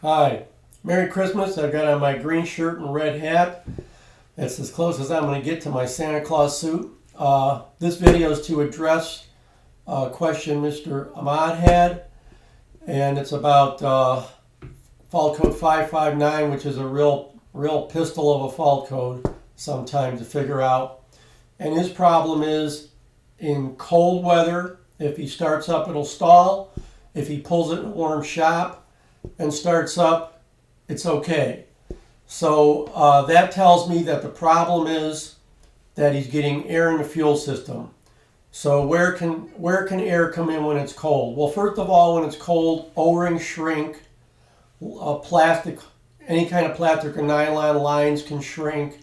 Hi, Merry Christmas. I've got on my green shirt and red hat. That's as close as I'm going to get to my Santa Claus suit. This video is to address a question Mr. Ahmad had, and it's about fault code 559, which is a real pistol of a fault code sometimes to figure out. And his problem is in cold weather, if he starts up, it'll stall. If he pulls it in a warm shop and starts up, it's okay. So that tells me that the problem is that he's getting air in the fuel system. So where can air come in when it's cold? Well, first of all, when it's cold, O-rings shrink, plastic, any kind of plastic or nylon lines can shrink,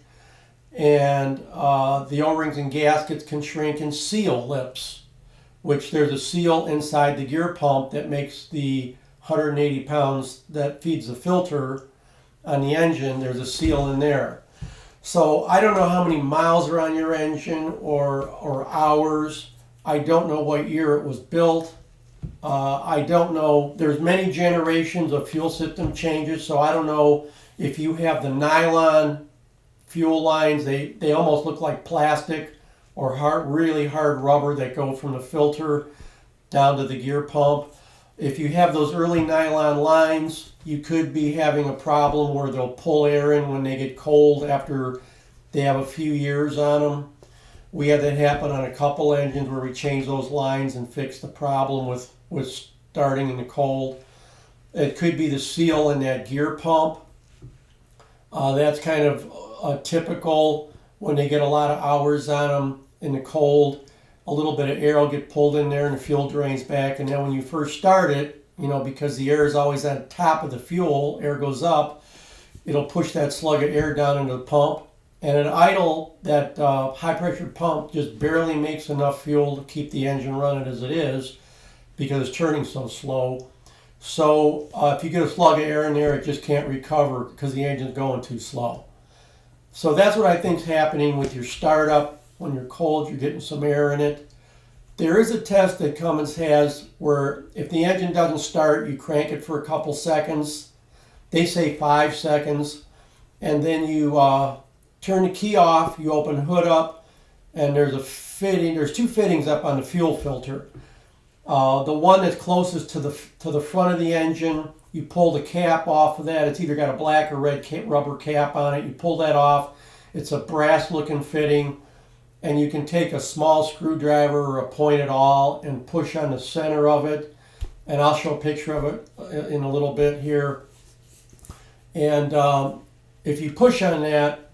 and the O-rings and gaskets can shrink, and seal lips, which there's a seal inside the gear pump that makes the 180 pounds that feeds the filter on the engine. There's a seal in there. So I don't know how many miles are on your engine or hours. I don't know what year it was built. I don't know. There's many generations of fuel system changes, so I don't know if you have the nylon fuel lines. They almost look like plastic or really hard rubber that go from the filter down to the gear pump. If you have those early nylon lines, you could be having a problem where they'll pull air in when they get cold after they have a few years on them. We had that happen on a couple engines where we changed those lines and fixed the problem with starting in the cold. It could be the seal in that gear pump. That's kind of typical when they get a lot of hours on them in the cold. A little bit of air will get pulled in there and the fuel drains back. And then when you first start it, because the air is always on top of the fuel, air goes up, it'll push that slug of air down into the pump. And at idle, that high pressure pump just barely makes enough fuel to keep the engine running as it is because it's turning so slow. So if you get a slug of air in there, it just can't recover because the engine's going too slow. So that's what I think is happening with your startup. When you're cold, you're getting some air in it. There is a test that Cummins has where if the engine doesn't start, you crank it for a couple seconds. They say 5 seconds. And then you turn the key off, you open the hood up, and there's a fitting. There's two fittings up on the fuel filter. The one that's closest to the front of the engine, you pull the cap off of that. It's either got a black or red rubber cap on it. You pull that off. It's a brass-looking fitting. And you can take a small screwdriver or a pointed awl and push on the center of it. And I'll show a picture of it in a little bit here. And if you push on that,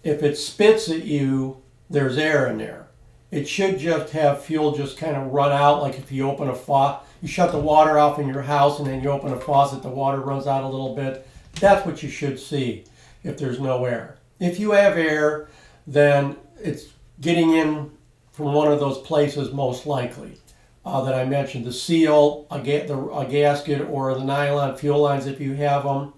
if it spits at you, there's air in there. It should just have fuel just kind of run out, like if you open a faucet, you shut the water off in your house and then you open a faucet, the water runs out a little bit. That's what you should see if there's no air. If you have air, then it's getting in from one of those places most likely that I mentioned, the seal, a gasket, or the nylon fuel lines if you have them.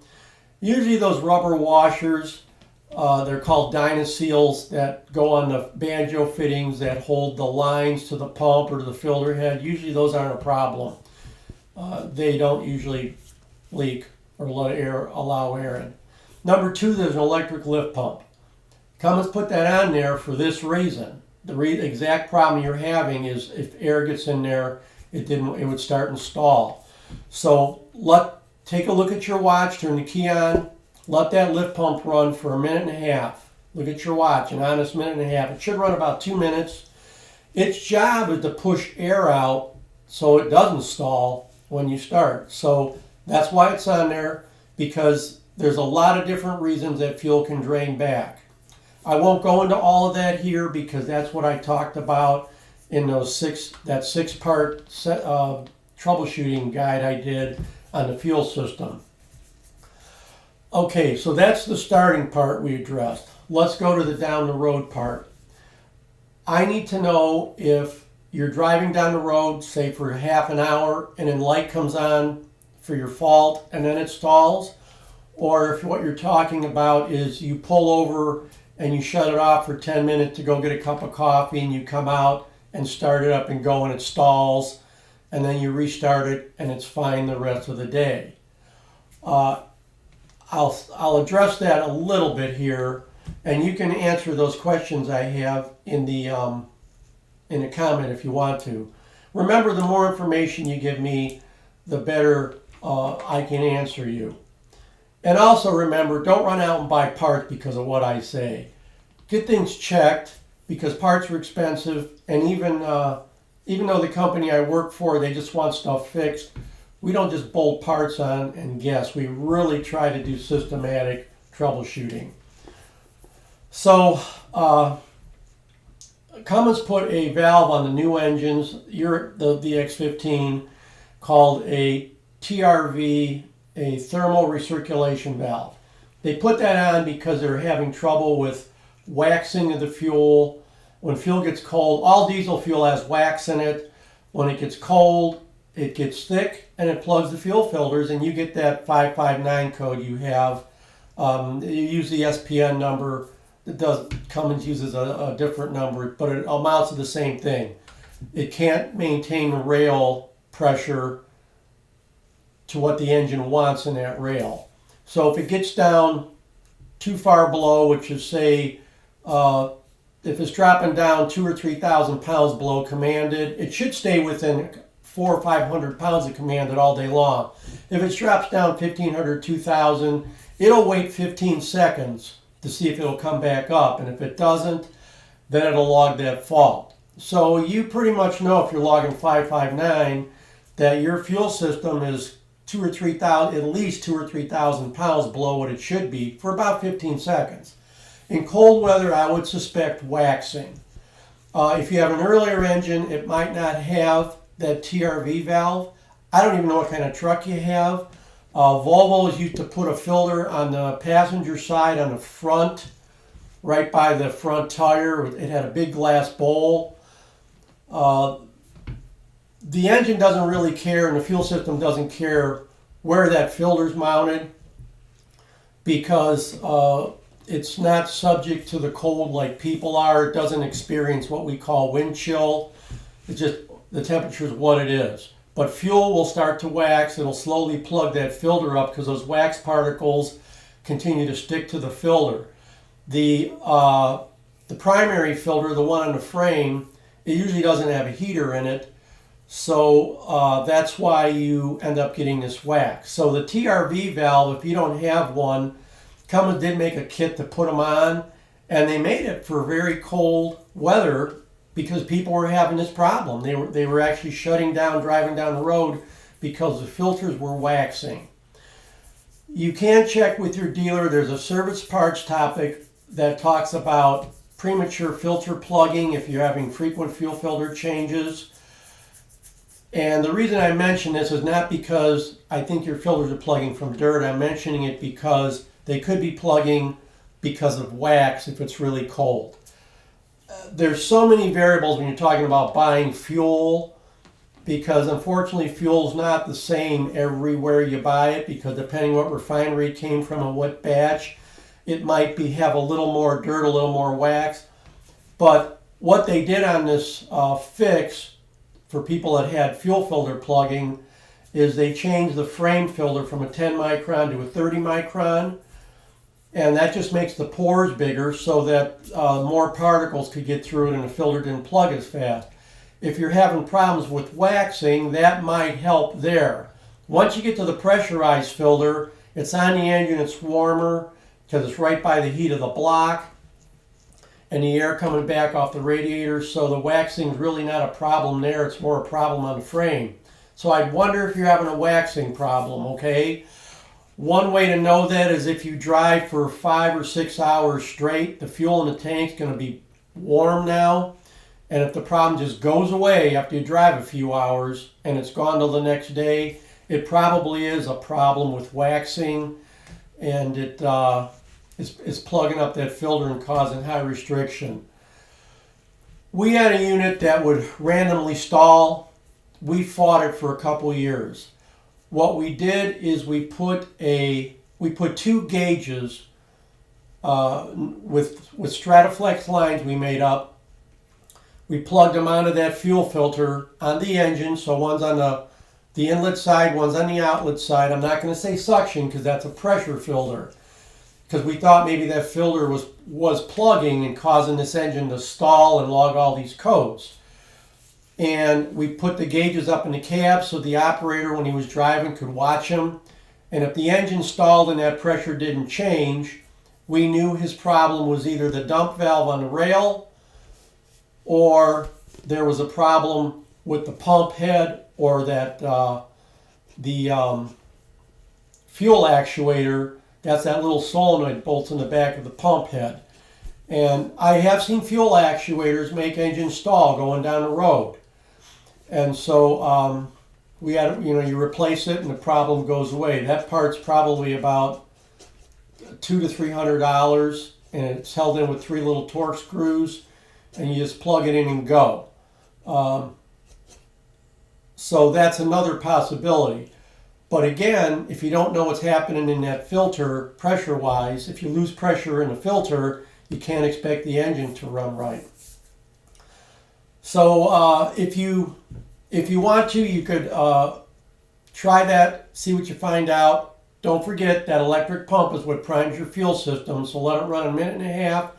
Usually those rubber washers, they're called Dynaseals that go on the banjo fittings that hold the lines to the pump or to the filter head. Usually those aren't a problem. They don't usually leak or allow air in. Number 2, there's an electric lift pump. Cummins put that on there for this reason. The exact problem you're having is if air gets in there, it would start and stall. So take a look at your watch, turn the key on, let that lift pump run for a minute and a half. Look at your watch, an honest minute and a half. It should run about 2 minutes. Its job is to push air out so it doesn't stall when you start. So that's why it's on there, because there's a lot of different reasons that fuel can drain back. I won't go into all of that here because that's what I talked about in that 6-part troubleshooting guide I did on the fuel system. Okay, so that's the starting part we addressed. Let's go to the down the road part. I need to know if you're driving down the road, say for half an hour, and then light comes on for your fault and then it stalls, or if what you're talking about is you pull over and you shut it off for 10 minutes to go get a cup of coffee and you come out and start it up and go and it stalls and then you restart it and it's fine the rest of the day. I'll address that a little bit here, and you can answer those questions I have in the comment if you want to. Remember, the more information you give me, the better I can answer you. And also remember, don't run out and buy parts because of what I say. Get things checked because parts are expensive, and even though the company I work for, they just want stuff fixed, we don't just bolt parts on and guess. We really try to do systematic troubleshooting. So Cummins put a valve on the new engines, the X15, called a TRV, a thermal recirculation valve. They put that on because they're having trouble with waxing of the fuel. When fuel gets cold, all diesel fuel has wax in it. When it gets cold, it gets thick and it plugs the fuel filters, and you get that 559 code you have. You use the SPN number. Cummins uses a different number, but it amounts to the same thing. It can't maintain the rail pressure to what the engine wants in that rail. So if it gets down too far below, which is say, if it's dropping down 2,000 or 3,000 pounds below commanded, it should stay within 400 or 500 pounds of commanded all day long. If it drops down 1,500, 2,000, it'll wait 15 seconds to see if it'll come back up. And if it doesn't, then it'll log that fault. So you pretty much know if you're logging 559 that your fuel system is 2,000 or 3,000, at least 2,000 or 3,000 pounds below what it should be for about 15 seconds. In cold weather, I would suspect waxing. If you have an earlier engine, it might not have that TRV valve. I don't even know what kind of truck you have. Volvos used to put a filter on the passenger side on the front, right by the front tire. It had a big glass bowl. The engine doesn't really care, and the fuel system doesn't care where that filter's mounted, because it's not subject to the cold like people are. It doesn't experience what we call wind chill. It's just the temperature is what it is. But fuel will start to wax. It'll slowly plug that filter up because those wax particles continue to stick to the filter. The primary filter, the one on the frame, it usually doesn't have a heater in it. So that's why you end up getting this wax. So the TRV valve, if you don't have one, Cummins did make a kit to put them on, and they made it for very cold weather because people were having this problem. They were actually shutting down, driving down the road because the filters were waxing. You can check with your dealer. There's a service parts topic that talks about premature filter plugging if you're having frequent fuel filter changes. And the reason I mention this is not because I think your filters are plugging from dirt. I'm mentioning it because they could be plugging because of wax if it's really cold. There's so many variables when you're talking about buying fuel, because unfortunately fuel's not the same everywhere you buy it, because depending what refinery it came from and what batch, it might have a little more dirt, a little more wax. But what they did on this fix for people that had fuel filter plugging is they changed the frame filter from a 10 micron to a 30 micron. And that just makes the pores bigger so that more particles could get through it and the filter didn't plug as fast. If you're having problems with waxing, that might help there. Once you get to the pressurized filter, it's on the engine, it's warmer because it's right by the heat of the block and the air coming back off the radiator. So the waxing is really not a problem there. It's more a problem on the frame. So I'd wonder if you're having a waxing problem, okay? One way to know that is if you drive for 5 or 6 hours straight, the fuel in the tank's going to be warm now. And if the problem just goes away after you drive a few hours and it's gone till the next day, it probably is a problem with waxing, and it is plugging up that filter and causing high restriction. We had a unit that would randomly stall. We fought it for a couple years. What we did is we put 2 gauges with Strataflex lines we made up. We plugged them onto that fuel filter on the engine, so one's on the the inlet side, one's on the outlet side. I'm not going to say suction because that's a pressure filter, because we thought maybe that filter was plugging and causing this engine to stall and log all these codes. And we put the gauges up in the cab so the operator, when he was driving, could watch them. And if the engine stalled and that pressure didn't change, we knew his problem was either the dump valve on the rail, or there was a problem with the pump head, or that the fuel actuator, that's that little solenoid bolts in the back of the pump head. And I have seen fuel actuators make engines stall going down the road. And so we had, you replace it and the problem goes away. That part's probably about $200 to $300, and it's held in with 3 little torque screws, and you just plug it in and go. So that's another possibility. But again, if you don't know what's happening in that filter pressure-wise, if you lose pressure in the filter, you can't expect the engine to run right. So if you want to, you could try that, see what you find out. Don't forget that electric pump is what primes your fuel system, so let it run 1.5 minutes.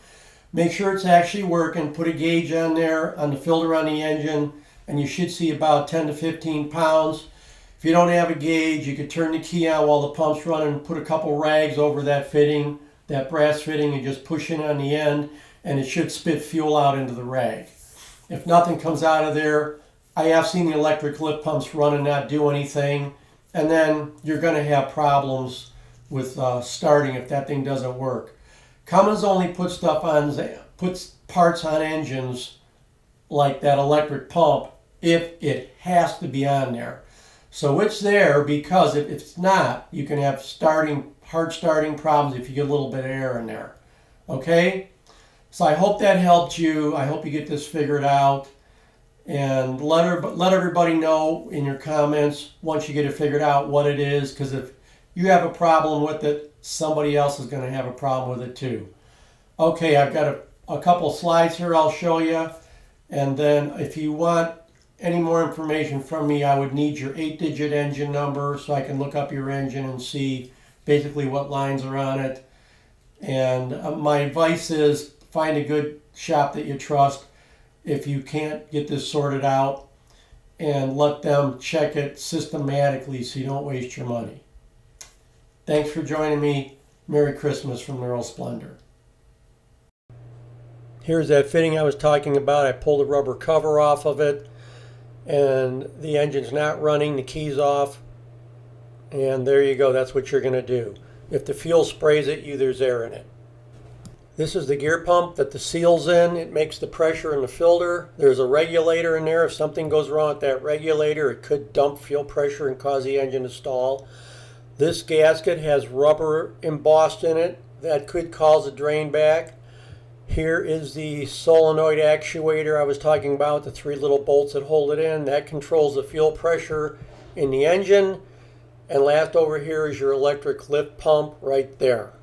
Make sure it's actually working. Put a gauge on there on the filter on the engine, and you should see about 10 to 15 pounds. If you don't have a gauge, you could turn the key on while the pump's running, put a couple rags over that fitting, that brass fitting, and just push in on the end, and it should spit fuel out into the rag. If nothing comes out of there, I have seen the electric lift pumps run and not do anything, and then you're going to have problems with starting if that thing doesn't work. Cummins only puts parts on engines like that electric pump if it has to be on there. So it's there because if it's not, you can have hard starting problems if you get a little bit of air in there. Okay? So I hope that helped you. I hope you get this figured out. And let everybody know in your comments once you get it figured out what it is, because if you have a problem with it, somebody else is going to have a problem with it too. Okay, I've got a couple slides here I'll show you, and then if you want any more information from me, I would need your 8-digit engine number so I can look up your engine and see basically what lines are on it. And my advice is find a good shop that you trust if you can't get this sorted out, and let them check it systematically so you don't waste your money. Thanks for joining me. Merry Christmas from Neural Splendor. Here's that fitting I was talking about. I pulled the rubber cover off of it, and the engine's not running, the key's off, and there you go. That's what you're going to do. If the fuel sprays at you, there's air in it. This is the gear pump that the seal's in. It makes the pressure in the filter. There's a regulator in there. If something goes wrong with that regulator, it could dump fuel pressure and cause the engine to stall. This gasket has rubber embossed in it. That could cause a drain back. Here is the solenoid actuator I was talking about, the 3 little bolts that hold it in. That controls the fuel pressure in the engine. And last over here is your electric lift pump right there.